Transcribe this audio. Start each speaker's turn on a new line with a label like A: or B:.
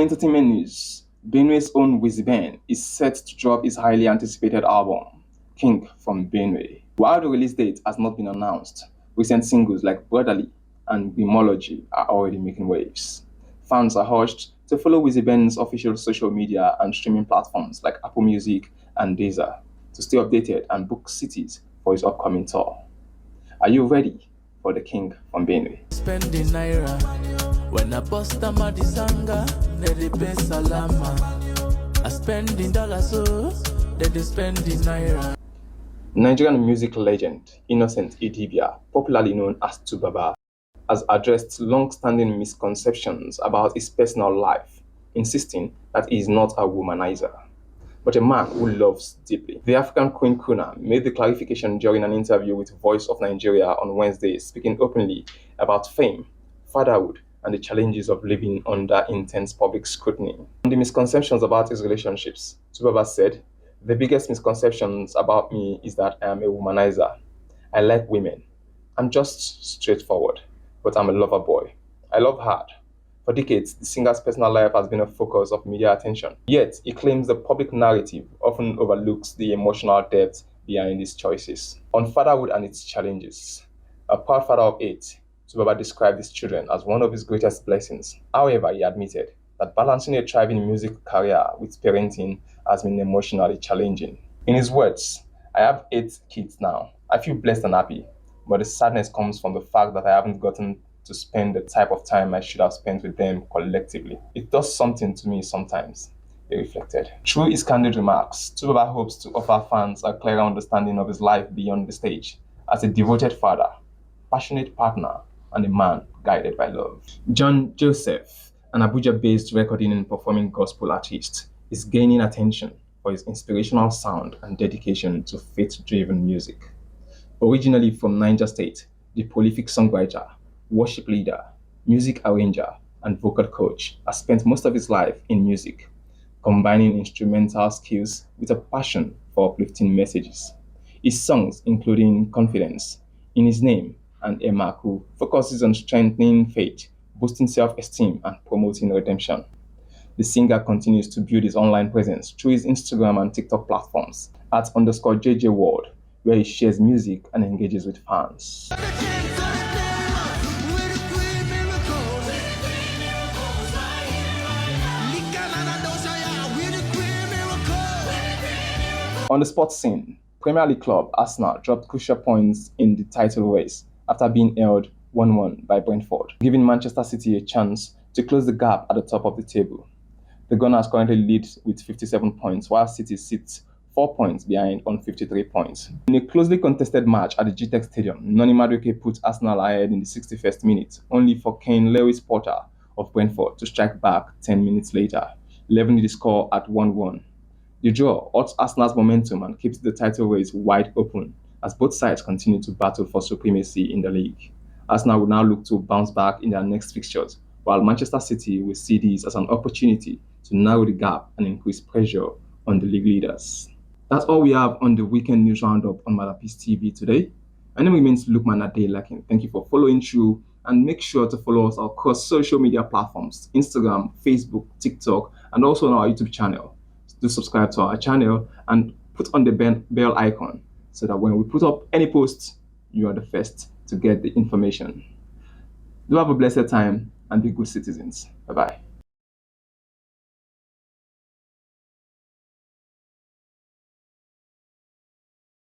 A: Entertainment news. Benway's own Wizzyben is set to drop his highly anticipated album, King from Benway. While the release date has not been announced, recent singles like Brotherly and Bimology are already making waves. Fans are urged to follow Wizzyben's official social media and streaming platforms like Apple Music and Deezer to stay updated and book cities for his upcoming tour. Are you ready for the King from Benway?
B: Spending naira when I bust a madisanga, they pay salama. I spending dollars, so they spending naira.
A: Nigerian music legend Innocent Idibia, popularly known as Tubaba, has addressed long-standing misconceptions about his personal life, insisting that he is not a womanizer, but a man who loves deeply. The African Queen Kuna made the clarification during an interview with Voice of Nigeria on Wednesday, speaking openly about fame, fatherhood, and the challenges of living under intense public scrutiny. On the misconceptions about his relationships, Tubaba said, "The biggest misconceptions about me is that I am a womanizer. I like women. I'm just straightforward, but I'm a lover boy. I love hard." For decades, the singer's personal life has been a focus of media attention. Yet, he claims the public narrative often overlooks the emotional depth behind his choices. On fatherhood and its challenges, a proud father of 8, Tubaba described his children as one of his greatest blessings. However, he admitted that balancing a thriving music career with parenting has been emotionally challenging. In his words, "I have 8 kids now. I feel blessed and happy, but the sadness comes from the fact that I haven't gotten to spend the type of time I should have spent with them collectively. It does something to me sometimes," he reflected. Through his candid remarks, Tubaba hopes to offer fans a clearer understanding of his life beyond the stage as a devoted father, passionate partner, and a man guided by love. John Joseph, an Abuja-based recording and performing gospel artist, is gaining attention for his inspirational sound and dedication to faith-driven music. Originally from Niger State, the prolific songwriter, worship leader, music arranger, and vocal coach has spent most of his life in music, combining instrumental skills with a passion for uplifting messages. His songs, including Confidence, In His Name, and Emaku, focuses on strengthening faith, boosting self-esteem, and promoting redemption. The singer continues to build his online presence through his Instagram and TikTok platforms @_JJ World, where he shares music and engages with fans. On the sports scene, Premier League club Arsenal dropped crucial points in the title race after being held 1-1 by Brentford, giving Manchester City a chance to close the gap at the top of the table. The Gunners currently lead with 57 points, while City sits 4 points behind on 53 points. In a closely contested match at the GTEC Stadium, Noni Madueke put Arsenal ahead in the 61st minute, only for Kane Lewis-Potter of Brentford to strike back 10 minutes later, leveling the score at 1-1. The draw halts Arsenal's momentum and keeps the title race wide open as both sides continue to battle for supremacy in the league. Arsenal will now look to bounce back in their next fixtures, while Manchester City will see this as an opportunity to narrow the gap and increase pressure on the league leaders. That's all we have on the weekend news roundup on Malapis TV today. My name remains Lukman Adelakin. Thank you for following through, and make sure to follow us across social media platforms: Instagram, Facebook, TikTok, and also on our YouTube channel. Do subscribe to our channel and put on the bell icon so that when we put up any posts, you are the first to get the information. Do have a blessed time and be good citizens. Bye-bye.